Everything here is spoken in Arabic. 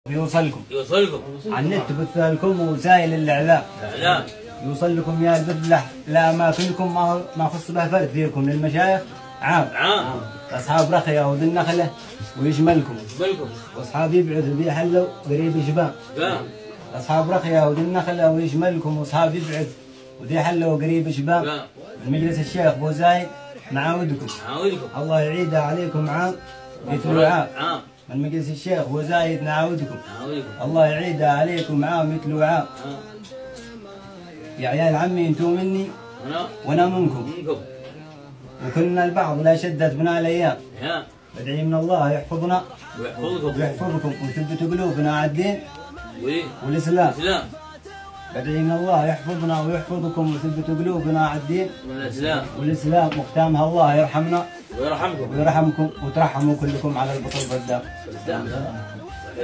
يوصلكم على النت بث لكم وسائل الإعلام يوصل لكم يا البذلة لأماكنكم ما خص به فرد فيكم للمشايخ عام أصحاب رخية وذي النخلة ويشملكم وأصحاب يبعد ذي حلوا قريب شبان أصحاب رخية وذي النخلة ويشملكم وأصحاب يبعد وذي حلوا قريب شبان مجلس الشيخ بو زايد نعاودكم الله يعيدها عليكم عام مثل عام من مجلس الشيخ بو زايد نعاودكم الله يعيدها عليكم عام مثل عام يا عيال عمي انتم مني وانا منكم وكلنا البعض لا شدت بنا الايام بدعي من الله يحفظنا ويحفظكم ويثبت قلوبنا على الدين والاسلام بدعي من الله يحفظنا ويحفظكم ويثبت قلوبنا على الدين والاسلام وختامها الله يرحمنا ويرحمكم وترحموا كلكم على البطل البرداء.